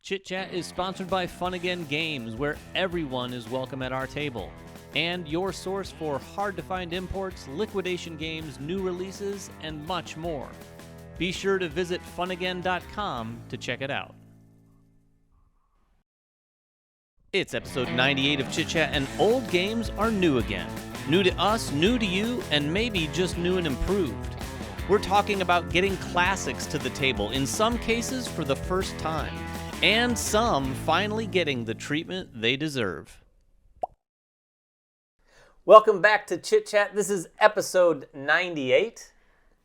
Chit Chat is sponsored by Fun Again Games, where everyone is welcome at our table, and your source for hard-to-find imports, liquidation games, new releases, and much more. Be sure to visit funagain.com to check it out. It's episode 98 of Chit Chat, and old games are new again. New to us, new to you, and maybe just new and improved. We're talking about getting classics to the table, in some cases for the first time, and some finally getting the treatment they deserve. Welcome back to Chit Chat. This is episode 98.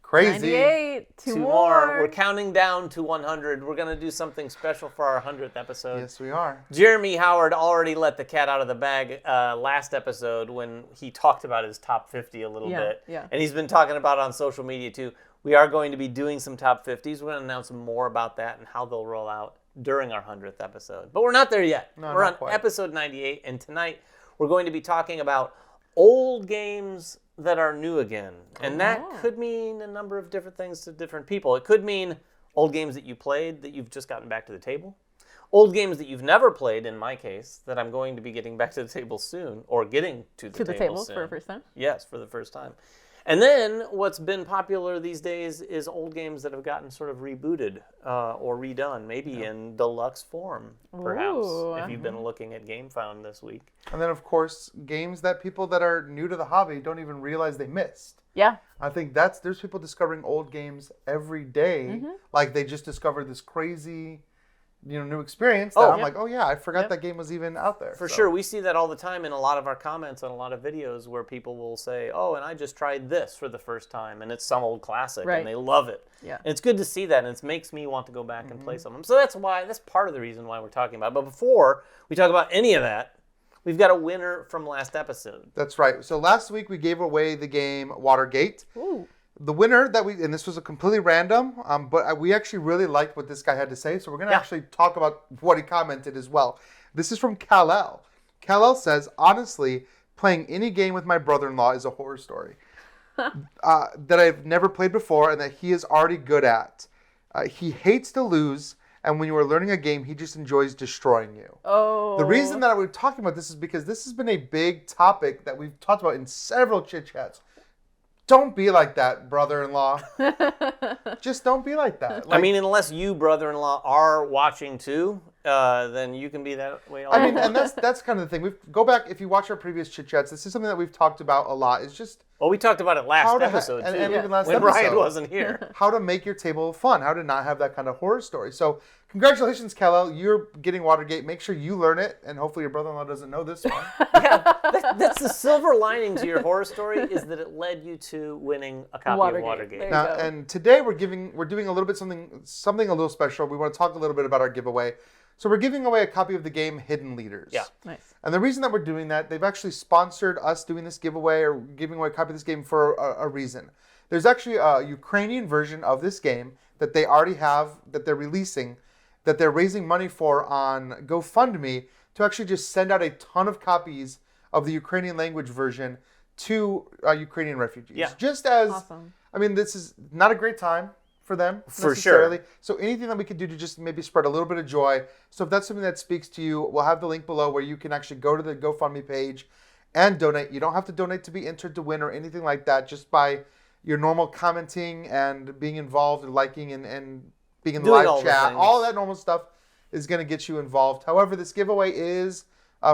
Crazy. 98. Two more. We're counting down to 100. We're going to do something special for our 100th episode. Yes, we are. Jeremy Howard already let the cat out of the bag last episode when he talked about his top 50 a little bit. Yeah. And he's been talking about it on social media too. We are going to be doing some top 50s. We're going to announce more about that and how they'll roll out during our 100th episode. But we're not there yet. No, we're not on quite. Episode 98, and tonight we're going to be talking about old games that are new again. And that could mean a number of different things to different people. It could mean old games that you played that you've just gotten back to the table. Old games that you've never played, in my case, that I'm going to be getting back to the table soon, or getting to the table soon. For the first time? Yes, for the first time. And then what's been popular these days is old games that have gotten sort of rebooted or redone, maybe in deluxe form, perhaps, if you've been looking at GameFound this week. And then, of course, games that people that are new to the hobby don't even realize they missed. Yeah. I think there's people discovering old games every day, like they just discovered this crazy, new experience that I'm like, oh yeah, I forgot that game was even out there. For sure. We see that all the time in a lot of our comments on a lot of videos where people will say, oh, and I just tried this for the first time, and it's some old classic, and they love it. Yeah. And it's good to see that, and it makes me want to go back and play some of them. So that's part of the reason why we're talking about it. But before we talk about any of that, we've got a winner from last episode. That's right. So last week we gave away the game Watergate. Ooh. The winner and this was a completely random, but we actually really liked what this guy had to say, so we're going to actually talk about what he commented as well. This is from Kal-El. Kal-El says, honestly, playing any game with my brother-in-law is a horror story that I've never played before and that he is already good at. He hates to lose, and when you are learning a game, he just enjoys destroying you. Oh. The reason that we're talking about this is because this has been a big topic that we've talked about in several chit-chats. Don't be like that, brother-in-law. Just don't be like that. I mean, unless you, brother-in-law, are watching too, then you can be that way all and that's kind of the thing. Go back, if you watch our previous chit-chats, this is something that we've talked about a lot. It's just... Well, we talked about it last episode, too, and even last when episode, Ryan wasn't here. How to make your table fun, how to not have that kind of horror story. So, congratulations, Kal-El. You're getting Watergate. Make sure you learn it, and hopefully your brother-in-law doesn't know this one. That's the silver lining to your horror story, is that it led you to winning a copy of Watergate. Now, and today we're doing a little bit something a little special. We want to talk a little bit about our giveaway. So we're giving away a copy of the game Hidden Leaders. Yeah. Nice. And the reason that we're doing that, they've actually sponsored us doing this giveaway or giving away a copy of this game for a reason. There's actually a Ukrainian version of this game that they already have, that they're releasing, that they're raising money for on GoFundMe to actually just send out a ton of copies of the Ukrainian language version to Ukrainian refugees. Yeah. Just as, Awesome. I mean, this is not a great time for them, For necessarily. sure. So anything that we could do to just maybe spread a little bit of joy. So if that's something that speaks to you, we'll have the link below where you can actually go to the GoFundMe page and donate. You don't have to donate to be entered to win or anything like that, just by your normal commenting and being involved and liking and being in the Doing live chat. All that normal stuff is going to get you involved. However, this giveaway is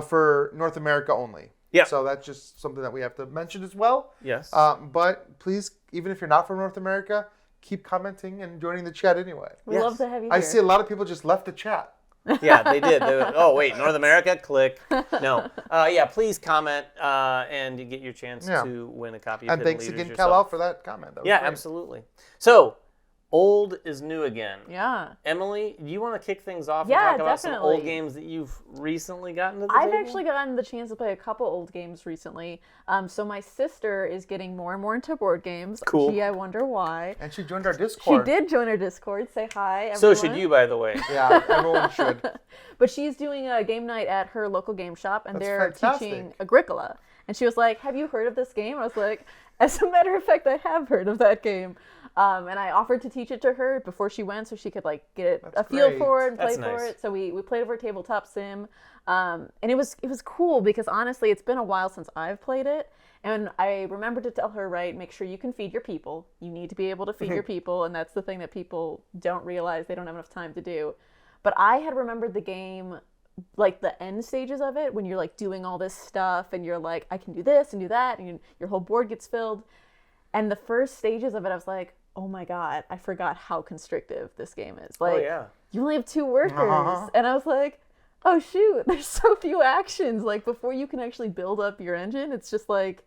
for North America only. Yeah. So that's just something that we have to mention as well. Yes. But please, even if you're not from North America, keep commenting and joining the chat anyway. We love to have you here. I see a lot of people just left the chat. Yeah, they did. Oh, wait, North America? Click. No. Please comment and you get your chance to win a copy of And Hidden thanks Leaders again, yourself. Kal-El, for that comment. That was Yeah, great. absolutely. So, old is new again. Yeah. Emily, do you want to kick things off Yeah, and talk about some definitely. old games that you've recently gotten to the I've table? actually gotten the chance to play a couple old games recently. So my sister is getting more and more into board games. Cool. Gee, I wonder why. And she joined our She Discord. did join our Discord. Say hi, everyone. So should you, by the way. Yeah, everyone should. But she's doing a game night at her local game shop, and That's they're fantastic. teaching Agricola. And she was like, have you heard of this game? I was like, as a matter of fact, I have heard of that game. And I offered to teach it to her before she went so she could like get That's a feel great. for it and play That's for nice. it. So we played over tabletop sim. And it was cool because honestly, it's been a while since I've played it. And I remember to tell her, right, make sure you can feed your people. You need to be able to feed your people. And that's the thing that people don't realize they don't have enough time to do. But I had remembered the game, like the end stages of it, when you're like doing all this stuff and you're like, I can do this and do that. And your whole board gets filled. And the first stages of it, I was like, oh my God, I forgot how constrictive this game is. Like, you only have 2 workers. And I was like, oh shoot, there's so few actions. Like before you can actually build up your engine, it's just like,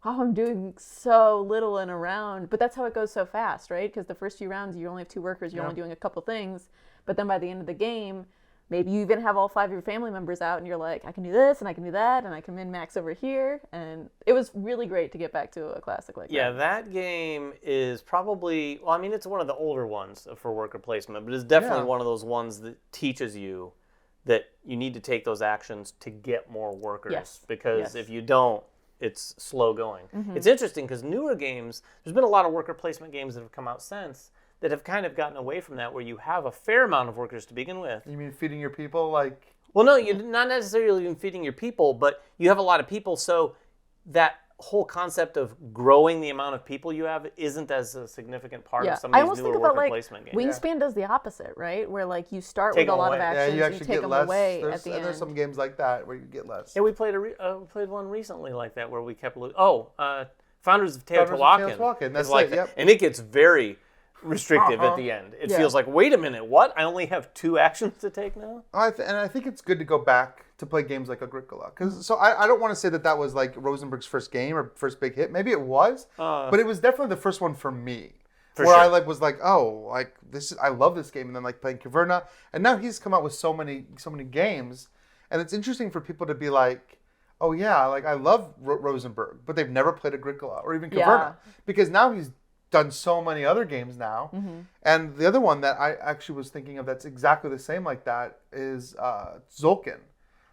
wow, I'm doing so little in a round. But that's how it goes so fast, right? Because the first few rounds, you only have 2 workers, you're only doing a couple things. But then by the end of the game, maybe you even have all 5 of your family members out and you're like, I can do this and I can do that and I can min-max over here. And it was really great to get back to a classic like that. Yeah, that game is probably, well, I mean, it's one of the older ones for worker placement, but it's definitely one of those ones that teaches you that you need to take those actions to get more workers. Yes. Because if you don't, it's slow going. It's interesting because newer games, there's been a lot of worker placement games that have come out since that have kind of gotten away from that, where you have a fair amount of workers to begin with. You mean feeding your people? Like, Well, no, you're not necessarily even feeding your people, but you have a lot of people, so that whole concept of growing the amount of people you have isn't as a significant part of some I of these almost newer think about worker like placement games. Wingspan does the opposite, right? Where like you start Take with a them lot of away. actions, you actually take get them less. away at the end. There's some games like that where you get less. Yeah, we played played one recently like that where we kept Founders of Founders of Teotihuacan. Teotihuacan, that's is like it, that. yep. And it gets very restrictive at the end. It Yeah. feels like, wait a minute, what? I only have 2 actions to take now? And I think it's good to go back to play games like Agricola. So I don't want to say that was like Rosenberg's first game or first big hit. Maybe it was, but it was definitely the first one for me. Where sure. I was like, oh, like I love this game, and then like playing Caverna, and now he's come out with so many games, and it's interesting for people to be like, oh yeah, like I love Rosenberg, but they've never played Agricola or even Caverna because now he's done so many other games now. And the other one that I actually was thinking of that's exactly the same like that is Tzolk'in.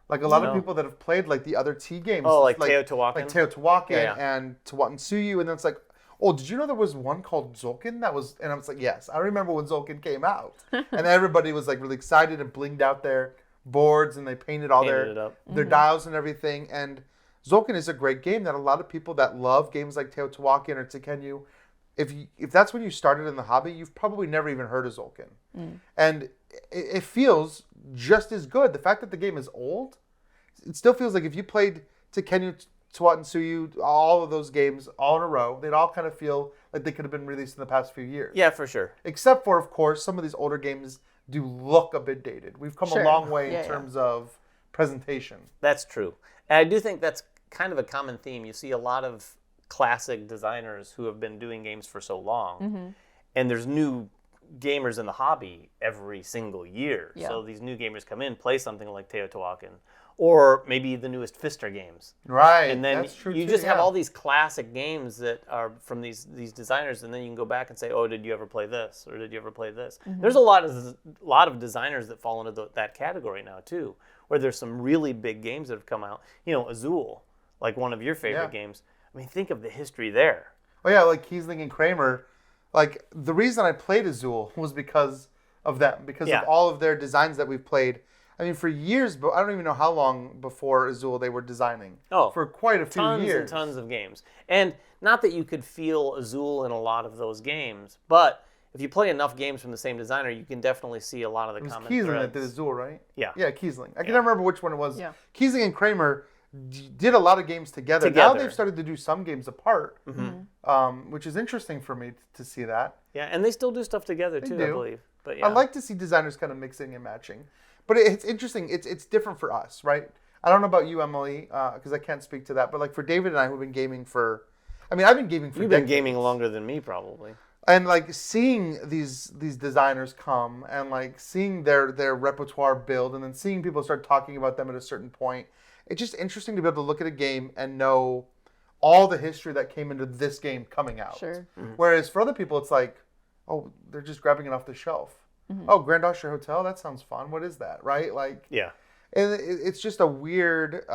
Like a lot of people that have played like the other T games. Oh, like Teotihuacan? Like Teotihuacan Yeah. and Teotihuacan, and then it's like, oh, did you know there was one called Tzolk'in that was, and I was like, yes, I remember when Tzolk'in came out. And everybody was like really excited and blinged out their boards and they painted all their dials and everything. And Tzolk'in is a great game that a lot of people that love games like Teotihuacan or Tekenyu, if that's when you started in the hobby, you've probably never even heard of Tzolk'in. And it feels just as good. The fact that the game is old, it still feels like if you played Tekenyu, Tsuyu, all of those games all in a row, they'd all kind of feel like they could have been released in the past few years. Yeah, for sure. Except for, of course, some of these older games do look a bit dated. We've come a long way in terms of presentation. That's true. And I do think that's kind of a common theme. You see a lot of classic designers who have been doing games for so long, and there's new gamers in the hobby every single year. Yeah. So these new gamers come in, play something like Teotihuacan, or maybe the newest Pfister games. Right. And then that's true you too, just have all these classic games that are from these designers, and then you can go back and say, oh, did you ever play this? Or did you ever play this? There's a lot of designers that fall into that category now, too, where there's some really big games that have come out. You know, Azul, like one of your favorite games. I mean, think of the history there. Oh, yeah, like Kiesling and Kramer. Like, the reason I played Azul was because of them, because of all of their designs that we've played. I mean, for years, but I don't even know how long before Azul they were designing. Oh, for quite a few years. Tons and tons of games. And not that you could feel Azul in a lot of those games, but if you play enough games from the same designer, you can definitely see a lot of the common Kiesling threads. that did Azul, right? Yeah. Yeah, Kiesling. I can't remember which one it was. Yeah. Kiesling and Kramer did a lot of games together. Now they've started to do some games apart, which is interesting for me to see that. Yeah, and they still do stuff together too, I do. believe. But yeah. I like to see designers kind of mixing and matching. But it's interesting. It's different for us, right? I don't know about you, Emily, because I can't speak to that. But like for David and I, who've been gaming for, I mean, I've been gaming for You've been decades. gaming longer than me, probably. And like seeing these designers come and like seeing their repertoire build, and then seeing people start talking about them at a certain point, it's just interesting to be able to look at a game and know all the history that came into this game coming out. Sure. Whereas for other people, it's like, oh, they're just grabbing it off the shelf. Oh, Grand Austria Hotel, that sounds fun. What is that, right? Like, Yeah. and it's just a weird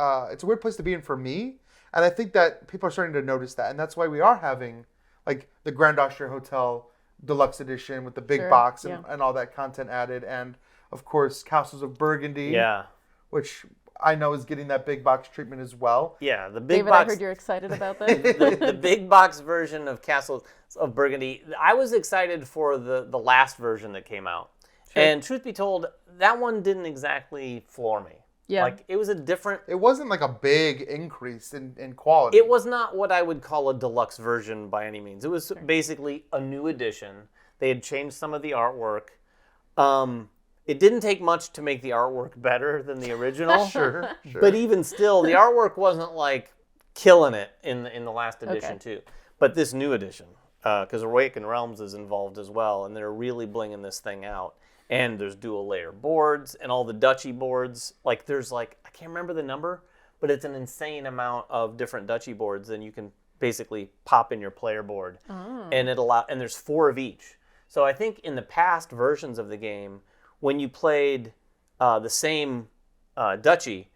place to be in for me. And I think that people are starting to notice that, and that's why we are having like the Grand Austria Hotel deluxe edition with the big Sure, box yeah. and all that content added, and of course Castles of Burgundy, Yeah. which I know is getting that big box treatment as well. Yeah, the big David, box. I heard you're excited about this. the big box version of Castles of Burgundy. I was excited for the last version that came out. And truth be told, that one didn't exactly floor me. Yeah. Like, it was a different... It wasn't like a big increase in quality. It was not what I would call a deluxe version by any means. It was basically a new edition. They had changed some of the artwork. It didn't take much to make the artwork better than the original. Sure. But even still, the artwork wasn't like killing it in the last edition too. But this new edition, because Awakened Realms is involved as well, and they're really blinging this thing out. And there's dual layer boards and all the duchy boards. Like there's like, I can't remember the number, but it's an insane amount of different duchy boards. And you can basically pop in your player board, and and there's 4 of each. So I think in the past versions of the game, when you played the same duchy,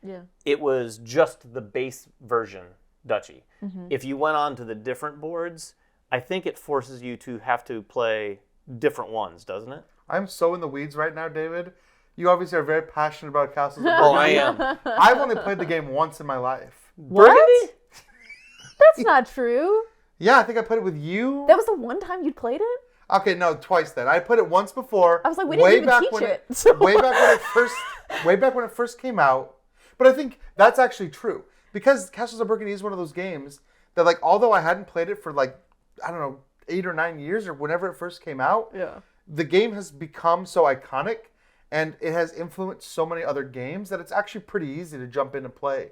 it was just the base version duchy. If you went on to the different boards, I think it forces you to have to play different ones, doesn't it? I'm so in the weeds right now, David. You obviously are very passionate about Castles of Oh, I Burgundy. am. I've only played the game once in my life. What? That's not true. Yeah, I think I played it with you. That was the one time you played it? Okay, no, twice then. I played it once before. I was like, we didn't even teach it. Way back when it first came out. But I think that's actually true. Because Castles of Burgundy is one of those games that, like, although I hadn't played it for, like, I don't know, 8 or 9 years or whenever it first came out, the game has become so iconic and it has influenced so many other games that it's actually pretty easy to jump in and play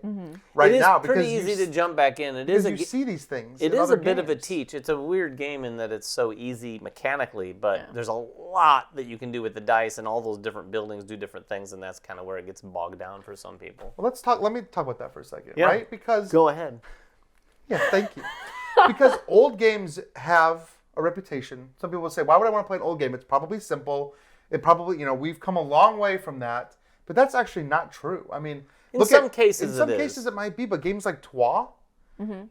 right now. It is pretty easy to jump back in. It is because you see these things. It in is other a bit of a games. teach. It's a weird game in that it's so easy mechanically, but there's a lot that you can do with the dice, and all those different buildings do different things, and that's kind of where it gets bogged down for some people. Well, let me talk about that for a second, Yeah. right? Because Go ahead. yeah, thank you. Because old games have a reputation. Some people will say, why would I want to play an old game? It's probably simple. It probably, we've come a long way from that. But that's actually not true. I mean, In some cases it might be, but games like Trois,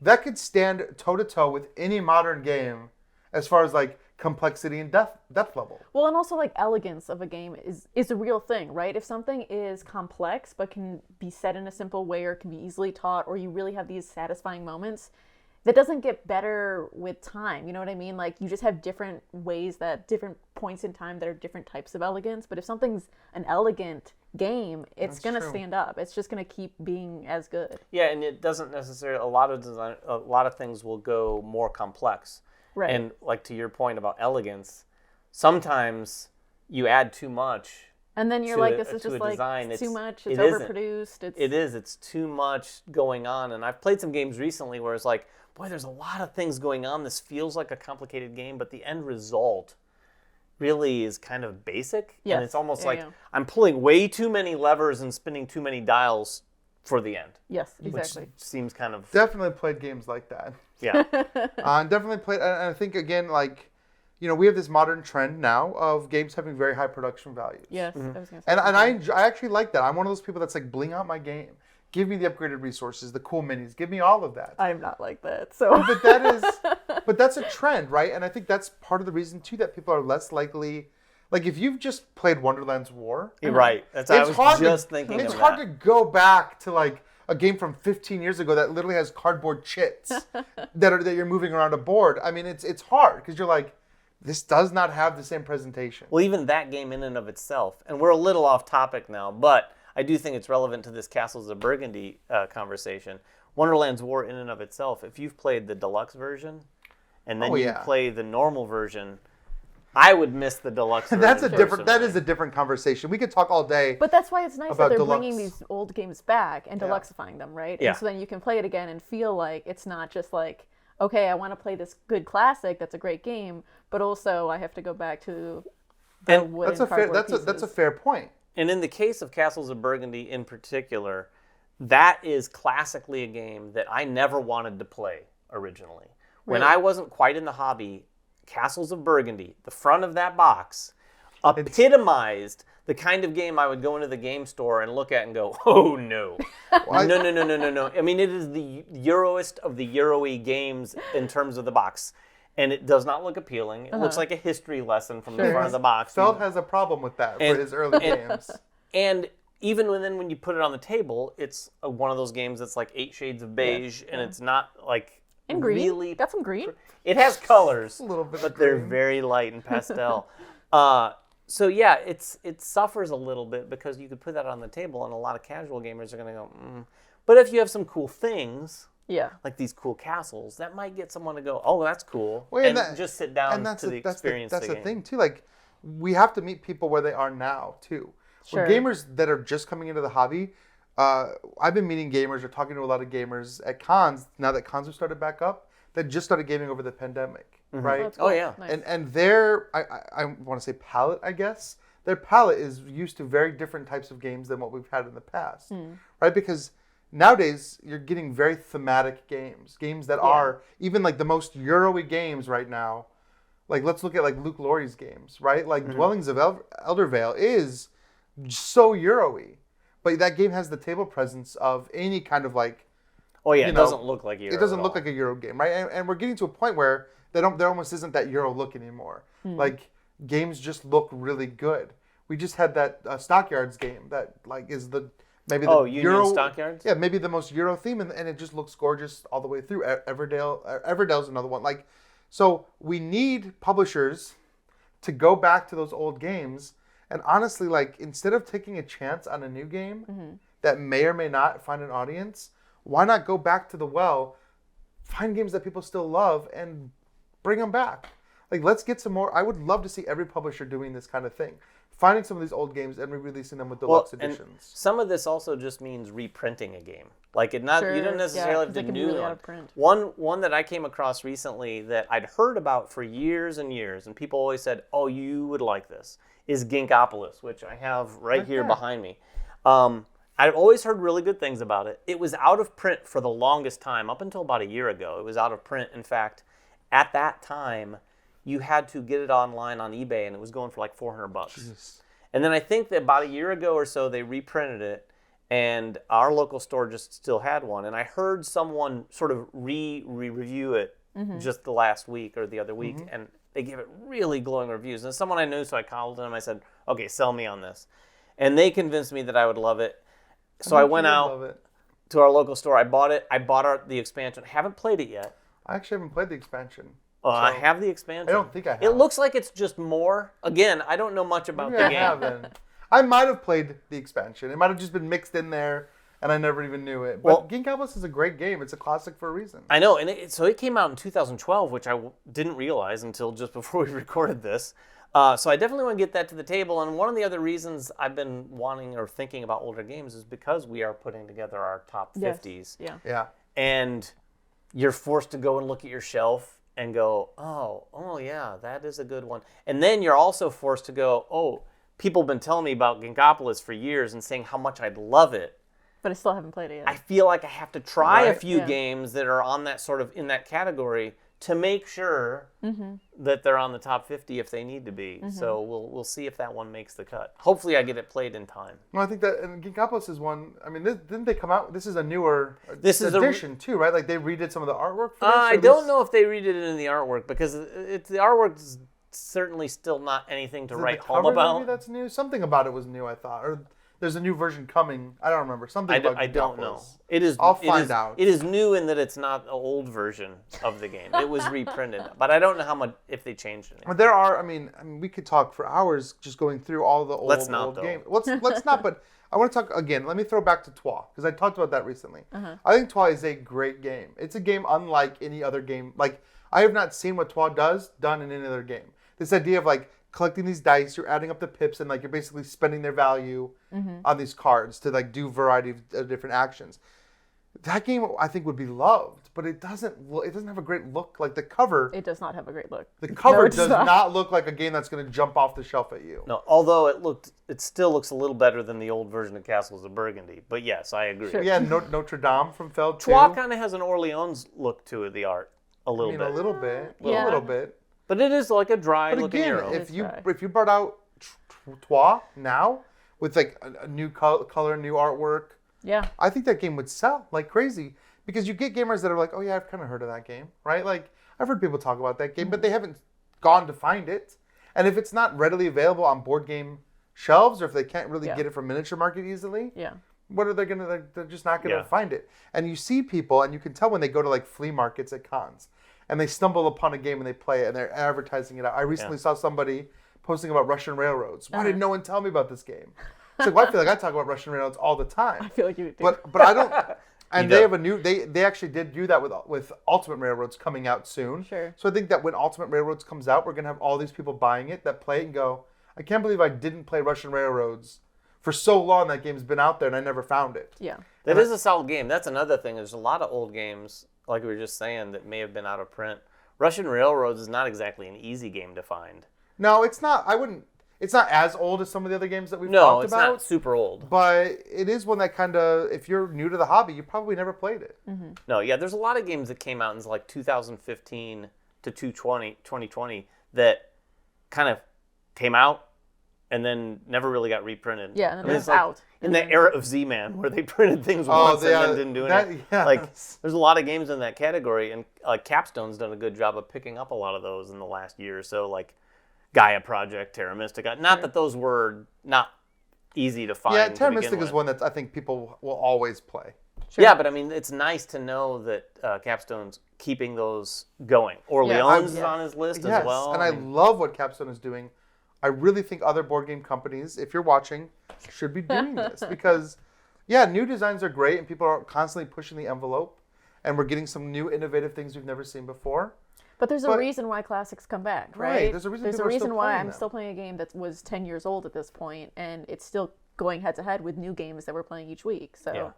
that could stand toe-to-toe with any modern game as far as like complexity and depth level. Well, and also like elegance of a game is a real thing, right? If something is complex but can be said in a simple way or can be easily taught, or you really have these satisfying moments, that doesn't get better with time. You know what I mean? Like, you just have different ways, that different points in time that are different types of elegance. But if something's an elegant game, it's going to stand up. It's just going to keep being as good. Yeah, and it doesn't necessarily, a lot of things will go more complex. Right. And like to your point about elegance, sometimes you add too much. And then you're to like, a- this is to just a like design. it's too much. It It's isn't. overproduced. It's too much going on. And I've played some games recently where it's like, boy, there's a lot of things going on. This feels like a complicated game, but the end result really is kind of basic. Yes. And it's almost Yeah, like yeah. I'm pulling way too many levers and spinning too many dials for the end. Yes, exactly. Which seems kind of, Definitely played games like that. yeah. And definitely played, and I think, again, like, we have this modern trend now of games having very high production values. Yes, I was going to say. And I actually like that. I'm one of those people that's like, bling out my game. Give me the upgraded resources, the cool minis. Give me all of that. I'm not like that. So But that's a trend, right? And I think that's part of the reason too that people are less likely. Like, if you've just played Wonderland's War, You're right. That's I was just thinking It's of hard that. to go back to like a game from 15 years ago that literally has cardboard chits that you're moving around a board. I mean, it's hard because you're like, this does not have the same presentation. Well, even that game in and of itself, and we're a little off topic now, but I do think it's relevant to this Castles of Burgundy conversation. Wonderland's War in and of itself, if you've played the deluxe version, and then you play the normal version, I would miss the deluxe version. That is a different conversation. We could talk all day. But that's why it's nice that about they're deluxe. bringing these old games back and deluxifying them, right? Yeah. And so then you can play it again and feel like it's not just like, okay, I want to play this good classic that's a great game, but also I have to go back to the wooden cardboard pieces. That's a fair point. And in the case of Castles of Burgundy in particular, that is classically a game that I never wanted to play originally. When Really? I wasn't quite in the hobby, Castles of Burgundy, the front of that box, epitomized the kind of game I would go into the game store and look at and go, oh no. No. I mean, it is the Euroist of the Euro-y games in terms of the box. and it does not look appealing. It looks like a history lesson from the front of the box. Feld has a problem with that for his early games. And even when you put it on the table, it's one of those games that's like 8 shades of beige, and it's not like and green. Really. Got some green. It has colors, A little bit but of they're green. very light and pastel. So yeah, it suffers a little bit because you could put that on the table, and a lot of casual gamers are going to go. But if you have some cool things, like these cool castles, that might get someone to go, oh, that's cool, and just sit down to experience the game. That's the thing too. Like, we have to meet people where they are now too. Sure. For gamers that are just coming into the hobby, I've been meeting gamers or talking to a lot of gamers at cons now that cons have started back up that just started gaming over the pandemic, right? That's cool. Oh yeah, Nice. And their I want to say palette, I guess. Their palette is used to very different types of games than what we've had in the past, right? Because nowadays you're getting very thematic games that are even like the most Euro-y games right now. Like, let's look at like Luke Laurie's games, right? Like Dwellings of Eldervale is so Euro-y, but that game has the table presence of any kind of like. Oh yeah, it doesn't look like Euro. It doesn't look like a Euro game, right? And we're getting to a point where there almost isn't that Euro look anymore. Like, games just look really good. We just had that Stockyards game that like is maybe the Union Euro Stockyards. Yeah, maybe the most Euro theme, and it just looks gorgeous all the way through. Everdale's another one. Like, so we need publishers to go back to those old games, and honestly, like, instead of taking a chance on a new game that may or may not find an audience, why not go back to the well, find games that people still love, and bring them back? Like, let's get some more. I would love to see every publisher doing this kind of thing. Finding some of these old games and re-releasing them with deluxe editions. And some of this also just means reprinting a game. Like, you don't necessarily have to new really one. out of print. One that I came across recently that I'd heard about for years and years, and people always said, "Oh, you would like this," is Ginkgopolis, which I have right here behind me. I've always heard really good things about it. It was out of print for the longest time, up until about a year ago. It was out of print. In fact, at that time, you had to get it online on eBay, and it was going for like $400. Jesus. And then I think that about a year ago or so, they reprinted it, and our local store just still had one. And I heard someone sort of review it just the last week or the other week, and they gave it really glowing reviews. And someone I knew, so I called them. I said, "Okay, sell me on this," and they convinced me that I would love it. So I went out to our local store. I bought it. I bought the expansion. I haven't played it yet. I actually haven't played the expansion. I have the expansion. I don't think I have. It looks like it's just more. Again, I don't know much about the game. I haven't. I might have played the expansion. It might have just been mixed in there, and I never even knew it. But Ginkgopolis is a great game. It's a classic for a reason. I know, and so it came out in 2012, which I didn't realize until just before we recorded this. So I definitely want to get that to the table. And one of the other reasons I've been wanting or thinking about older games is because we are putting together our top 50s. Yeah. And you're forced to go and look at your shelf and go, oh yeah, that is a good one. And then you're also forced to go, oh, people have been telling me about Ginkgopolis for years and saying how much I'd love it. But I still haven't played it yet. I feel like I have to try a few games that are on that sort of in that category to make sure that they're on the top 50 if they need to be. So we'll see if that one makes the cut. Hopefully I get it played in time. Well, I think that and Ginkgopolis is one. I mean, didn't they come out? This is a newer This is edition too, right? Like they redid some of the artwork for this. I don't know if they redid it in the artwork because the artwork's certainly still not anything to write home about. Maybe that's new. Something about it was new, I thought. Or there's a new version coming. I don't remember. Something about Ginkgopolis. I don't know. It is. I'll find out. It is new in that it's not the old version of the game. It was reprinted, but I don't know how much if they changed it. But there are. I mean, we could talk for hours just going through all the old games. Let's not. But I want to talk again. Let me throw back to Trois because I talked about that recently. I think Trois is a great game. It's a game unlike any other game. Like I have not seen what Trois does done in any other game. This idea of like collecting these dice, you're adding up the pips, and like you're basically spending their value on these cards to like do a variety of different actions. That game I think would be loved, but it doesn't have a great look. Like the cover, it does not have a great look. The cover does not look like a game that's going to jump off the shelf at you. No, although it still looks a little better than the old version of Castles of Burgundy. But yes, I agree. Sure. Yeah, Notre Dame from Feld too. Trois kind of has an Orleans look to the art a little bit. A little bit. But it is like a dry looking Euro. If you brought out Trois now with like a new color, new artwork, I think that game would sell like crazy because you get gamers that are like, oh yeah, I've kind of heard of that game, right? Like I've heard people talk about that game, but they haven't gone to find it. And if it's not readily available on board game shelves, or if they can't really get it from Miniature Market easily, what are they going to, they're just not going to find it. And you see people, and you can tell when they go to like flea markets at cons, and they stumble upon a game and they play it, and they're advertising it out. I recently saw somebody posting about Russian railroads. Why did no one tell me about this game? It's like, well, I feel like I talk about Russian railroads all the time. I feel like you do. But I don't. And they have a new. They actually did do that with Ultimate Railroads coming out soon. Sure. So I think that when Ultimate Railroads comes out, we're gonna have all these people buying it that play it and go, I can't believe I didn't play Russian Railroads for so long. That game's been out there and I never found it. Yeah. That is a solid game. That's another thing. There's a lot of old games, like we were just saying, that may have been out of print. Russian Railroads is not exactly an easy game to find. No, it's not. It's not as old as some of the other games that we've talked about. No, it's not super old. But it is one that kind of, if you're new to the hobby, you probably never played it. Mm-hmm. No, yeah, there's a lot of games that came out in like 2015 to 2020 that kind of came out and then never really got reprinted. Yeah, and then it's like out. In the era of Z-Man, where they printed things once and then didn't do anything. Like, there's a lot of games in that category, and Capstone's done a good job of picking up a lot of those in the last year or so, like Gaia Project, Terra Mystica. Not that those were not easy to find. Yeah, Terra Mystica is one that I think people will always play. Sure. Yeah, but I mean, it's nice to know that Capstone's keeping those going. Orleans is on his list as well. And I love what Capstone is doing. I really think other board game companies, if you're watching, should be doing this. Because, new designs are great, and people are constantly pushing the envelope. And we're getting some new innovative things we've never seen before. But there's a reason why classics come back, right? There's a reason why I'm still playing a game that was 10 years old at this point, and it's still going head to head with new games that we're playing each week. So,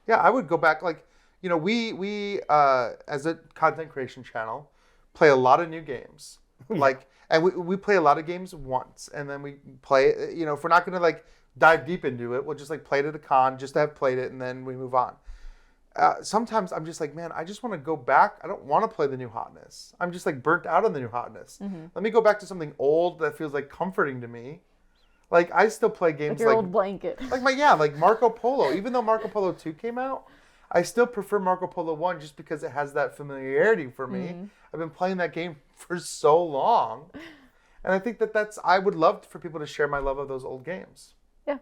yeah, I would go back. Like, we as a content creation channel, play a lot of new games. And we play a lot of games once, and then we play it. If we're not going to like dive deep into it, we'll just like play it at a con, just to have played it, and then we move on. Sometimes I'm just like, man, I just want to go back. I don't want to play the new hotness. I'm just like burnt out on the new hotness. Mm-hmm. Let me go back to something old that feels like comforting to me. Like, I still play games like your old blanket. Like Marco Polo. Even though Marco Polo 2 came out, I still prefer Marco Polo 1 just because it has that familiarity for me. Mm-hmm. I've been playing that game for so long. And I think I would love for people to share my love of those old games. Yeah.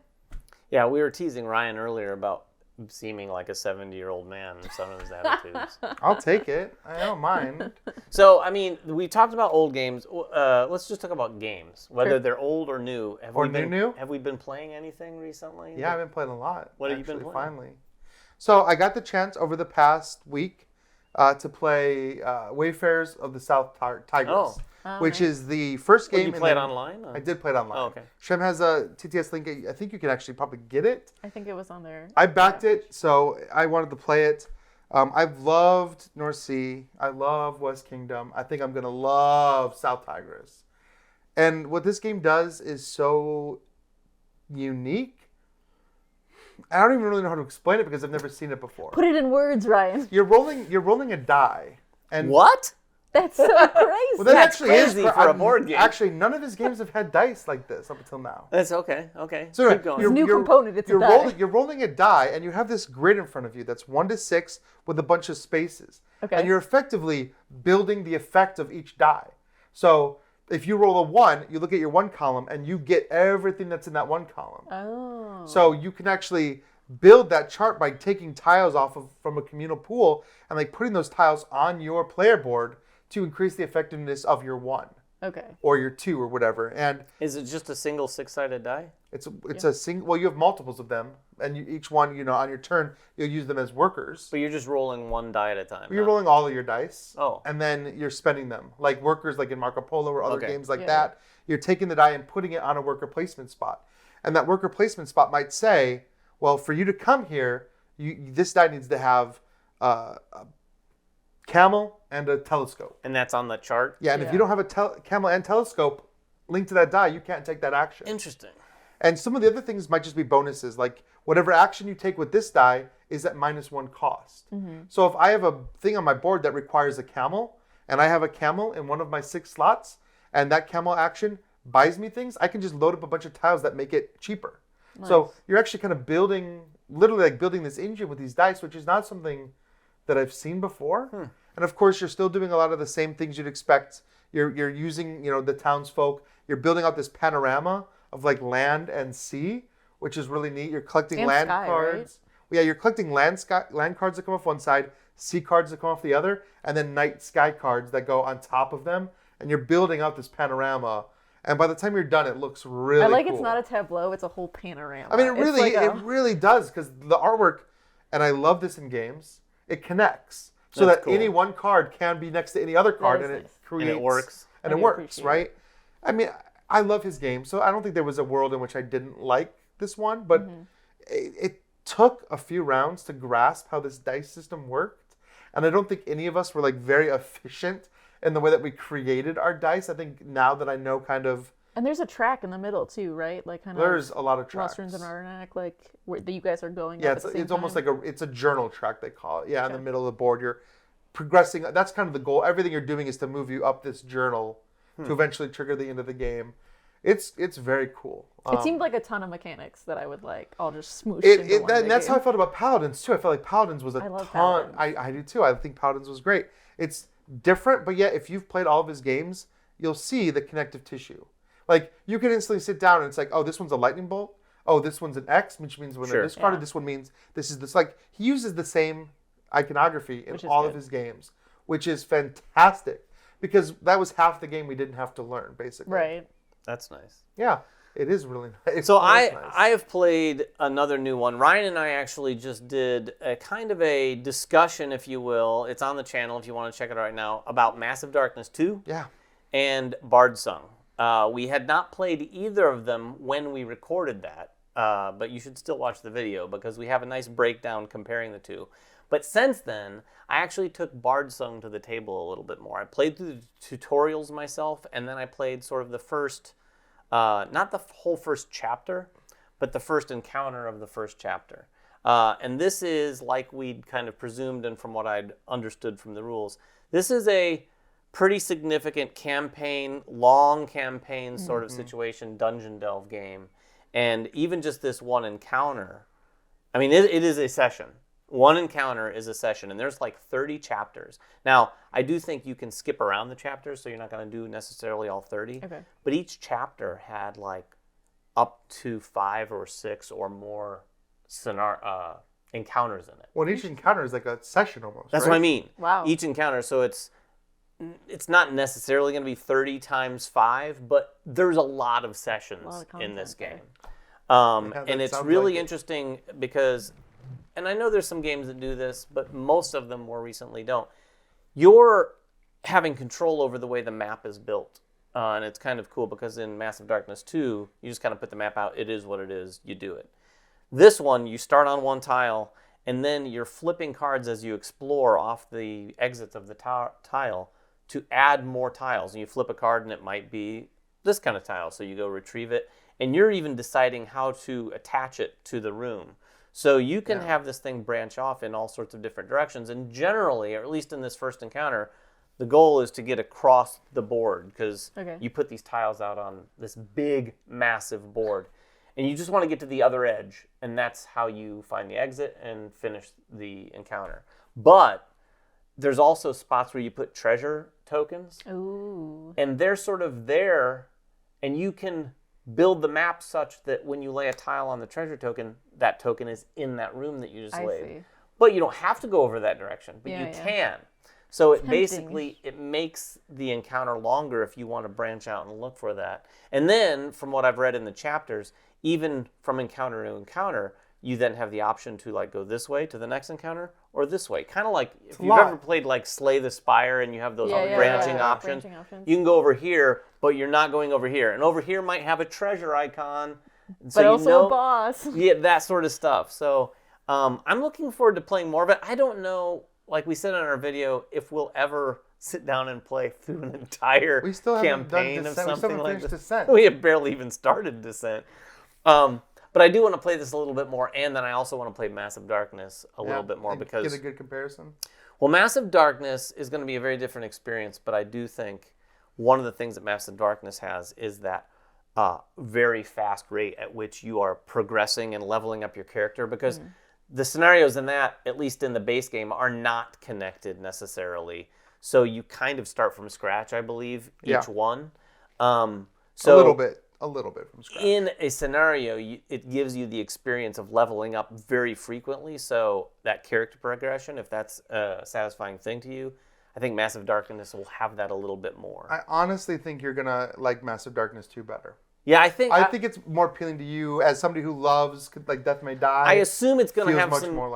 Yeah, we were teasing Ryan earlier about seeming like a 70-year-old man in some of his attitudes. I'll take it. I don't mind. So, I mean, we talked about old games. Let's just talk about games, whether they're old or new. Have we been playing anything recently? Yeah, I've been playing a lot. What have you been playing? Finally. So I got the chance over the past week to play Wayfarers of the South Tigris, which is the first game. Did you play it online? I did play it online. Oh, okay. Shem has a TTS link. I think you can actually probably get it. I think it was on there. I backed it, so I wanted to play it. I've loved North Sea. I love West Kingdom. I think I'm going to love South Tigris. And what this game does is so unique. I don't even really know how to explain it because I've never seen it before. Put it in words, Ryan. You're rolling a die. And what? That's so crazy. Well, that That's actually crazy is for a board game. Actually, none of his games have had dice like this up until now. That's okay. Okay. So keep going. It's a new component. It's a die. You're rolling a die, and you have this grid in front of you that's 1 to 6 with a bunch of spaces. Okay. And you're effectively building the effect of each die. So if you roll a 1, you look at your 1 column, and you get everything that's in that 1 column. Oh. So you can actually build that chart by taking tiles from a communal pool and like putting those tiles on your player board to increase the effectiveness of your 1. Okay. Or your 2 or whatever. And is it just a single 6-sided die? It's a single. Well, you have multiples of them, and each one, on your turn, you'll use them as workers. But you're just rolling 1 die at a time. You're rolling all of your dice. Oh. And then you're spending them like workers, like in Marco Polo or other games like Yeah. that. You're taking the die and putting it on a worker placement spot, and that worker placement spot might say, well, for you to come here, this die needs to have a camel and a telescope. And that's on the chart? Yeah, and if you don't have a camel and telescope linked to that die, you can't take that action. Interesting. And some of the other things might just be bonuses, like whatever action you take with this die is at -1 cost. Mm-hmm. So if I have a thing on my board that requires a camel, and I have a camel in one of my 6 slots, and that camel action buys me things, I can just load up a bunch of tiles that make it cheaper. Nice. So you're actually kind of literally building this engine with these dice, which is not something that I've seen before. And of course, you're still doing a lot of the same things you'd expect. You're using, the townsfolk. You're building out this panorama of like land and sea, which is really neat. You're collecting And land sky, cards. Yeah, you're collecting land cards that come off one side, sea cards that come off the other, and then night sky cards that go on top of them. And you're building out this panorama. And by the time you're done, it looks really cool. I like it's not a tableau, it's a whole panorama. I mean, it It's really does, because the artwork, and I love this in games, it connects. So That's that cool. any one card can be next to any other card, and is it nice. creates... And it works. And I it do works, appreciate right? I mean, I love his game, so I don't think there was a world in which I didn't like this one, but it took a few rounds to grasp how this dice system worked, and I don't think any of us were like very efficient in the way that we created our dice. I think now that I know kind of... And there's a track in the middle too, right? Like kind There's of a lot of tracks. Lost Ruins and Arnak, like where you guys are going. Yeah, up at the same it's almost time. like it's a journal track, they call it. Yeah, in the middle of the board, you're progressing. That's kind of the goal. Everything you're doing is to move you up this journal to eventually trigger the end of the game. It's very cool. It seemed like a ton of mechanics that I would like all just smoosh into one And that's big how I felt about Paladins too. I felt like Paladins was a I love ton. Paladins. I do too. I think Paladins was great. It's different, but yet if you've played all of his games, you'll see the connective tissue. Like you can instantly sit down and it's like, oh, this one's a lightning bolt. Oh, this one's an X, which means when they're discarded, Yeah. this one means this is this. Like he uses the same iconography in Which is all good. of his games, which is fantastic because that was half the game we didn't have to learn, basically. Right. That's nice. Yeah, it is really nice. So It is nice. I have played another new one. Ryan and I actually just did a kind of a discussion, if you will. It's on the channel if you want to check it out right now, about Massive Darkness 2 Yeah. and Bardsung. We had not played either of them when we recorded that, but you should still watch the video because we have a nice breakdown comparing the two. But since then, I actually took Bardsung to the table a little bit more. I played through the tutorials myself, and then I played sort of the first, not the whole first chapter, but the first encounter of the first chapter. And this is, like we'd kind of presumed and from what I'd understood from the rules, this is a pretty significant campaign, long campaign sort of situation, dungeon delve game. And even just this one encounter, I mean, it is a session. One encounter is a session, and there's like 30 chapters. Now, I do think you can skip around the chapters, so you're not going to do necessarily all 30. Okay. But each chapter had like up to 5 or 6 or more encounters in it. Well, each encounter is like a session almost. That's right? what I mean. Wow. Each encounter, so it's not necessarily going to be 30 times 5, but there's a lot of sessions in this content game. Yeah, And that it's sounds really like it. interesting because, and I know there's some games that do this, but most of them more recently don't. You're having control over the way the map is built. And it's kind of cool because in Massive Darkness 2, you just kind of put the map out. It is what it is. You do it. This one, you start on one tile, and then you're flipping cards as you explore off the exits of the tile to add more tiles. And you flip a card, and it might be this kind of tile. So you go retrieve it, and you're even deciding how to attach it to the room. So you can have this thing branch off in all sorts of different directions. And generally, or at least in this first encounter, the goal is to get across the board because you put these tiles out on this big, massive board. And you just want to get to the other edge. And that's how you find the exit and finish the encounter. But there's also spots where you put treasure tokens. Ooh. And they're sort of there. And you can build the map such that when you lay a tile on the treasure token, that token is in that room that you just laid. See. But you don't have to go over that direction, but you can. So it basically, it makes the encounter longer if you want to branch out and look for that. And then, from what I've read in the chapters, even from encounter to encounter, you then have the option to like go this way to the next encounter or this way. Kind of like if you've ever played like Slay the Spire and you have those branching options. You can go over here, but you're not going over here. And over here might have a treasure icon. So But also a boss. Yeah, that sort of stuff. So I'm looking forward to playing more of it. I don't know, like we said in our video, if we'll ever sit down and play through an entire We still haven't done campaign of Descent. We still something haven't like finished this. Descent. We have barely even started Descent. But I do want to play this a little bit more, and then I also want to play Massive Darkness a little bit more and because get a good comparison. well, Massive Darkness is going to be a very different experience, but I do think one of the things that Massive Darkness has is that very fast rate at which you are progressing and leveling up your character because the scenarios in that, at least in the base game, are not connected necessarily. So you kind of start from scratch, I believe, each one. So a little bit from scratch. In a scenario, it gives you the experience of leveling up very frequently. So that character progression, if that's a satisfying thing to you, I think Massive Darkness will have that a little bit more. I honestly think you're gonna like Massive Darkness 2 better. Yeah, I think it's more appealing to you as somebody who loves like Death May Die. I assume it's going to have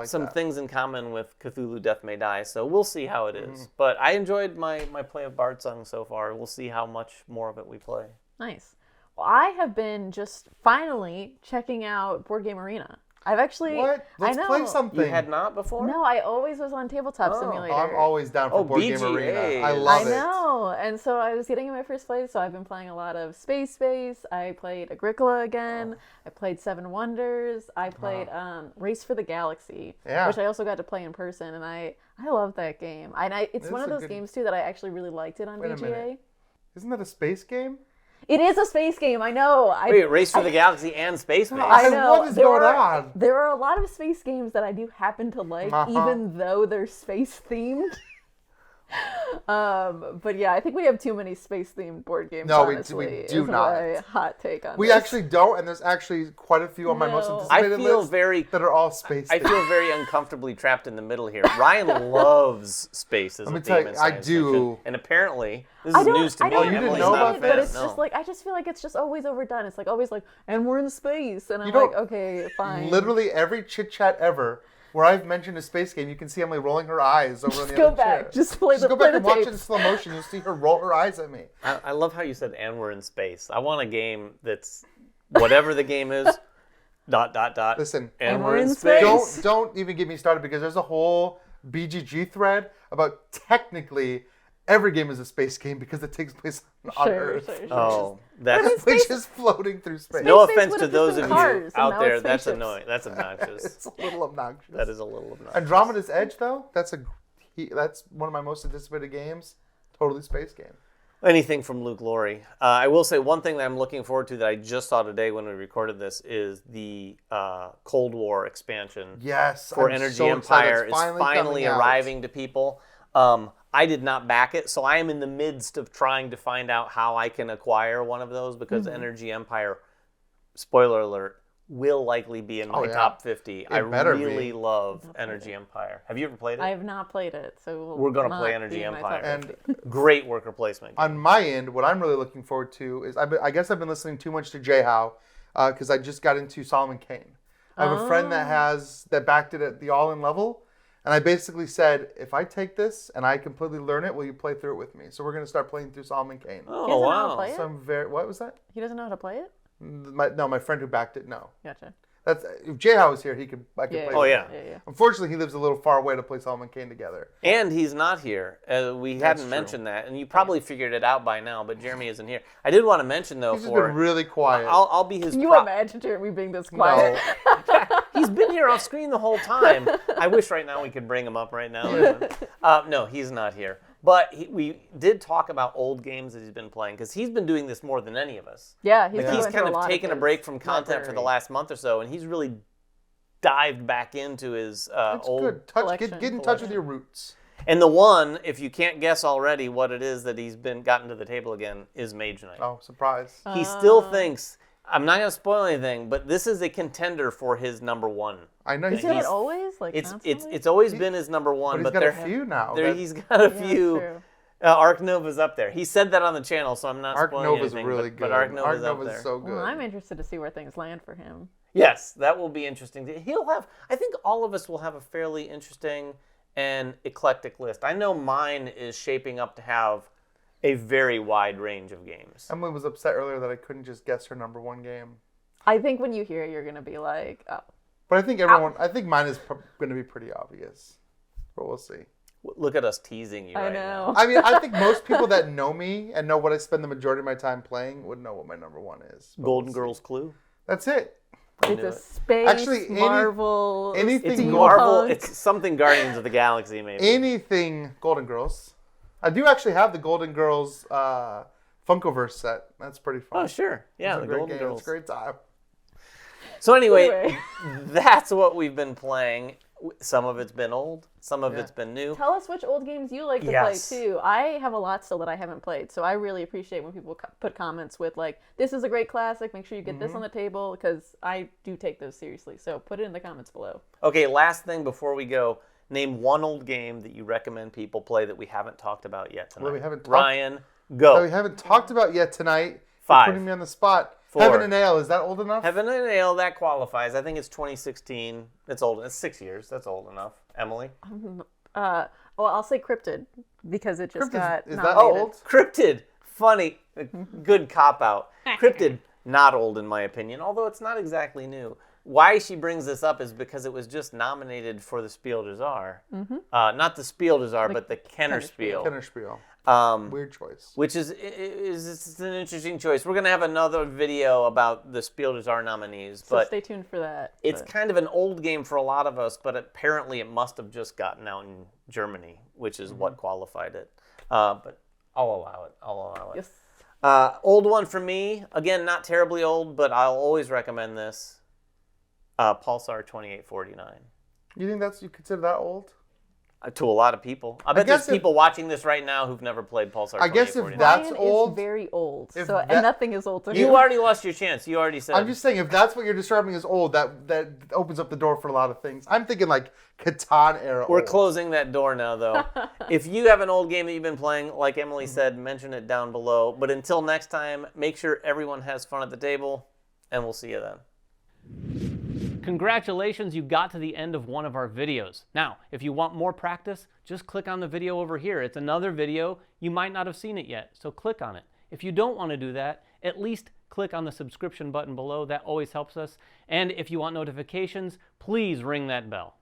some that. things in common with Cthulhu Death May Die, so we'll see how it is. But I enjoyed my play of Bardsung so far. We'll see how much more of it we play. Nice. Well, I have been just finally checking out Board Game Arena. I've actually... What? Let's play something. You had not before? No, I always was on Tabletop Simulator. I'm always down for Board Game BGA. Arena. I love it. I know. And so I was getting in my first play, so I've been playing a lot of Space. I played Agricola again. I played Seven Wonders. I played Race for the Galaxy, which I also got to play in person, and I love that game. It's one of those games, too, that I actually really liked it on BGA. Isn't that a space game? It is a space game, I know. Wait, Race for the Galaxy and Space Base? I know. What is going on? There are a lot of space games that I do happen to like, even though they're space themed. But yeah, I think we have too many space themed board games. No, honestly, we do not. My hot take on We this. actually don't, and there's actually quite a few on my most anticipated list that are all space. I feel very uncomfortably trapped in the middle here. Ryan loves space as a theme in science fiction, and apparently this is news to me. I don't you didn't hate know it, about but this? it's just like I just feel like it's just always overdone. It's like always like, and we're in space, and I'm like, okay, fine. Literally every Chit Chat ever where I've mentioned a space game, you can see Emily rolling her eyes over on the go other back. chair. Just play the Go back and watch tapes. it in slow motion. You'll see her roll her eyes at me. I love how you said, and we're in space. I want a game that's whatever the game is, ... Listen, and we're in space. Don't even get me started because there's a whole BGG thread about technically every game is a space game because it takes place on Earth. Oh, that's which is floating through space. No offense to those of you cars, out there. That's annoying. That's obnoxious. It's a little obnoxious. That is a little obnoxious. Andromeda's Edge, though, that's one of my most anticipated games. Totally space game. Anything from Luke Laurie. I will say one thing that I'm looking forward to that I just saw today when we recorded this is the Cold War expansion. Yes, for I'm Energy so Empire excited. is finally arriving to people. I did not back it, so I am in the midst of trying to find out how I can acquire one of those because Energy Empire, spoiler alert, will likely be in my top 50. I really love Energy Empire. Have you ever played it? I have not played it, so we're going to play Energy Empire. And great worker placement. On my end, what I'm really looking forward to is I guess I've been listening too much to J-How because I just got into Solomon Kane. I have a friend that backed it at the all-in level. And I basically said, if I take this and I completely learn it, will you play through it with me? So we're going to start playing through Solomon Kane. Oh, wow. So I'm what was that? He doesn't know how to play it? My friend who backed it, no. Gotcha. If J-How was here, I could play Oh, it. yeah. Unfortunately, he lives a little far away to play Solomon Kane together. And he's not here. We hadn't mentioned that, and you probably figured it out by now, but Jeremy isn't here. I did want to mention, though, He's just been really quiet. I'll be his... Can you imagine Jeremy being this quiet? No. He's been here off screen the whole time. I wish right now we could bring him up right now. No, he's not here. But we did talk about old games that he's been playing because he's been doing this more than any of us. Yeah, he's kind of taken a break from content for the last month or so, and he's really dived back into his old collection. Get in touch with your roots. And the one, if you can't guess already what it is that he's gotten to the table again, is Mage Knight. Oh, surprise. He still thinks, I'm not going to spoil anything, but this is a contender for his number one. I know. Is it always? It's always been his number one. But he's got a few now. He's got a few. Ark Nova's up there. He said that on the channel, so I'm not spoiling anything. Ark Nova's really good. But Ark Nova's up there. So good. Well, I'm interested to see where things land for him. Yes, that will be interesting. I think all of us will have a fairly interesting and eclectic list. I know mine is shaping up to have a very wide range of games. Emily was upset earlier that I couldn't just guess her number one game. I think when you hear it, you're going to be like, oh. But I think mine is going to be pretty obvious. But we'll see. Look at us teasing you right now. I mean, I think most people that know me and know what I spend the majority of my time playing would know what my number one is. Golden Girls Clue? That's it. It's a space Marvel. Anything Marvel. It's something Guardians of the Galaxy, maybe. Anything Golden Girls. I do actually have the Golden Girls Funkoverse set. That's pretty fun. Oh, sure. Yeah, the Golden Girls. It's a great time. So anyway, that's what we've been playing. Some of it's been old, some of it's been new. Tell us which old games you like to play too. I have a lot still that I haven't played, so I really appreciate when people put comments with like, "This is a great classic. Make sure you get this on the table," because I do take those seriously. So put it in the comments below. Okay, last thing before we go, name one old game that you recommend people play that we haven't talked about yet tonight. Well, we haven't Ryan, go. That we haven't talked about yet tonight. 5. You're putting me on the spot. 4. Heaven and Ale, is that old enough? Heaven and Ale, that qualifies. I think it's 2016. It's old. It's 6 years. That's old enough. Emily? Well, I'll say Cryptid because it just got is that nominated. old? Cryptid. Funny. Good cop-out. Cryptid, not old in my opinion, although it's not exactly new. Why she brings this up is because it was just nominated for the Spiel des Arts. Not the Spiel des Arts, but the Kennerspiel. Kennerspiel. Weird choice. Which is it's an interesting choice. We're going to have another video about the Spiel des Arts nominees. So but stay tuned for that. It's kind of an old game for a lot of us, but apparently it must have just gotten out in Germany, which is what qualified it. But I'll allow it. Yes. Old one for me. Again, not terribly old, but I'll always recommend this. Pulsar 2849. You think you consider that old? To a lot of people. I bet there's people watching this right now who've never played Pulsar 2849. I guess if that's Ryan old... is very old, and nothing is old to him. You already lost your chance. You already said. I'm just saying, if that's what you're describing as old, that opens up the door for a lot of things. I'm thinking like Catan era We're old. closing that door now, though. If you have an old game that you've been playing, like Emily said, mention it down below. But until next time, make sure everyone has fun at the table, and we'll see you then. Congratulations, you got to the end of one of our videos. Now, if you want more practice, just click on the video over here. It's another video. You might not have seen it yet, so click on it. If you don't want to do that, at least click on the subscription button below. That always helps us. And if you want notifications, please ring that bell.